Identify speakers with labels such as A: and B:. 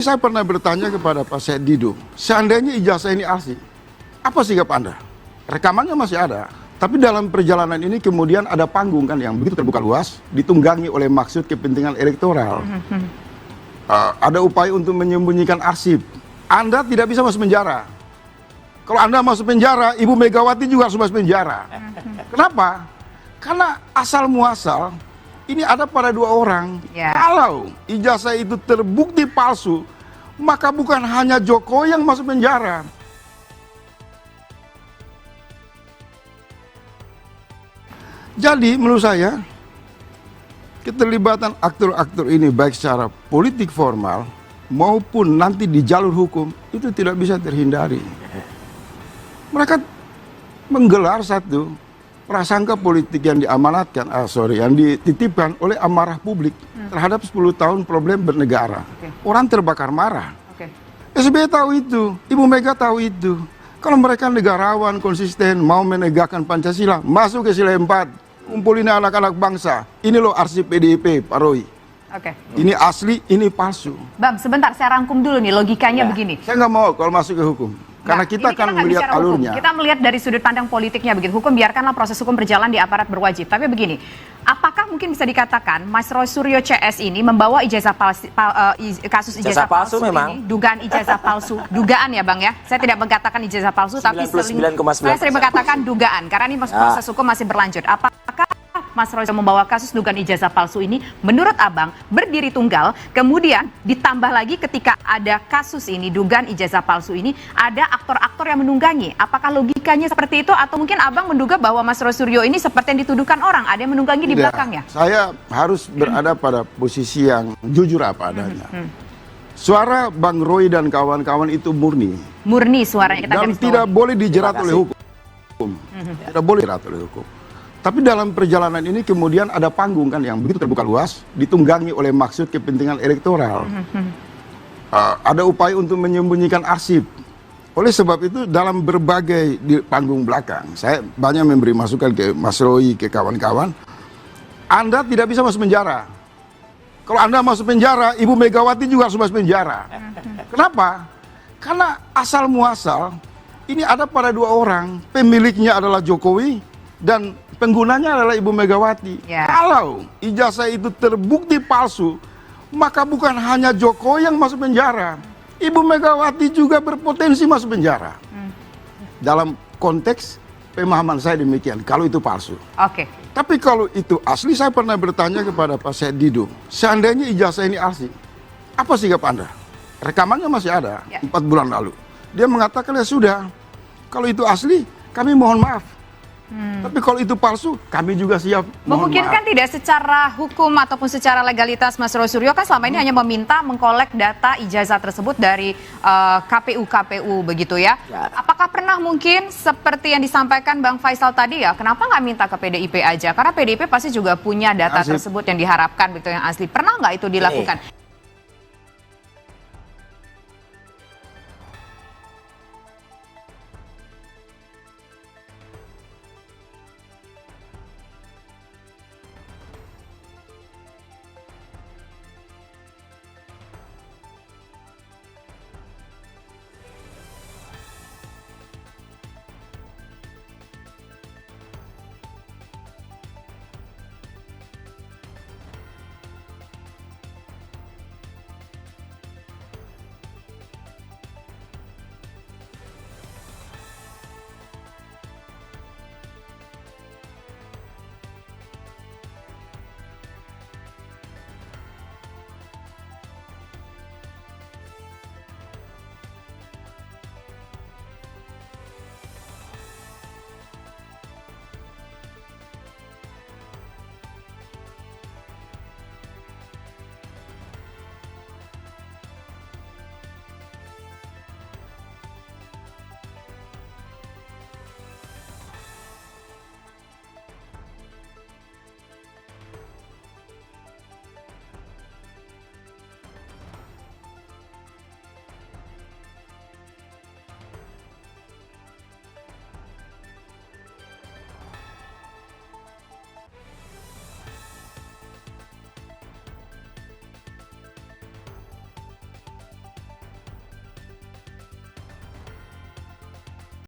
A: Saya pernah bertanya kepada Pak Said Didu, seandainya ijazah ini asli, apa sikap Anda? Rekamannya masih ada, tapi dalam perjalanan ini kemudian ada panggung kan yang begitu terbuka luas, ditunggangi oleh maksud kepentingan elektoral. Ada upaya untuk menyembunyikan arsip. Anda tidak bisa masuk penjara. Kalau Anda masuk penjara, Ibu Megawati juga harus masuk penjara. Kenapa? Karena asal muasal ini ada pada dua orang. Kalau ijazah itu terbukti palsu, maka bukan hanya Jokowi yang masuk penjara. Jadi menurut saya, keterlibatan aktor-aktor ini baik secara politik formal maupun nanti di jalur hukum itu tidak bisa terhindari. Mereka menggelar satu prasangka politik yang diamanatkan, yang dititipkan oleh amarah publik terhadap 10 tahun problem bernegara. Orang terbakar marah. SBY tahu itu, Ibu Mega tahu itu. Kalau mereka negarawan, konsisten, mau menegakkan Pancasila, masuk ke sila 4, kumpulin anak-anak bangsa. Ini loh arsip PDIP, Pak Roy. Ini asli, ini palsu.
B: Bang, sebentar saya rangkum dulu nih logikanya begini.
A: Saya nggak mau kalau masuk ke hukum. Karena kita akan melihat alurnya.
B: Kita melihat dari sudut pandang politiknya begitu. Hukum biarkanlah proses hukum berjalan di aparat berwajib. Tapi begini, apakah mungkin bisa dikatakan Mas Roy Suryo CS ini membawa ijazah kasus ijazah palsu ini, dugaan ijazah palsu, dugaan ya Bang ya? Saya tidak mengatakan ijazah palsu, tapi saya sering mengatakan dugaan karena ini proses hukum masih berlanjut. Apakah Mas Roy membawa kasus dugaan ijazah palsu ini menurut Abang berdiri tunggal, kemudian ditambah lagi ketika ada kasus ini dugaan ijazah palsu ini ada aktor-aktor yang menunggangi. Apakah logikanya seperti itu atau mungkin Abang menduga bahwa Mas Roy Suryo ini seperti yang dituduhkan orang ada yang menunggangi di belakangnya?
A: Saya harus berada pada posisi yang jujur apa adanya. Suara Bang Roy dan kawan-kawan itu murni.
B: Murni suaranya kita
A: dan tidak boleh dijerat oleh hukum. Tidak boleh dijerat oleh hukum. Tapi dalam perjalanan ini kemudian ada panggung kan yang begitu terbuka luas, ditunggangi oleh maksud kepentingan elektoral. Ada upaya untuk menyembunyikan arsip. Oleh sebab itu dalam berbagai di panggung belakang, saya banyak memberi masukan ke Mas Roy, ke kawan-kawan, Anda tidak bisa masuk penjara. Kalau Anda masuk penjara, Ibu Megawati juga harus masuk penjara. Kenapa? Karena asal muasal ini ada pada dua orang, pemiliknya adalah Jokowi dan penggunanya adalah Ibu Megawati. Kalau ijazah itu terbukti palsu, maka bukan hanya Jokowi yang masuk penjara. Ibu Megawati juga berpotensi masuk penjara. Dalam konteks pemahaman saya demikian, kalau itu palsu. Tapi kalau itu asli, saya pernah bertanya kepada Pak Said Didu, seandainya ijazah ini asli, apa sikap Anda? Rekamannya masih ada, 4 bulan lalu. Dia mengatakan, ya sudah, kalau itu asli, kami mohon maaf. Tapi kalau itu palsu, kami juga siap.
B: Memungkinkan tidak secara hukum ataupun secara legalitas Mas Roy Suryo kan selama ini hanya meminta mengkolek data ijazah tersebut dari KPU begitu ya. Apakah pernah mungkin seperti yang disampaikan Bang Faisal tadi ya, kenapa nggak minta ke PDIP aja? Karena PDIP pasti juga punya data tersebut yang diharapkan begitu yang asli. Pernah nggak itu dilakukan?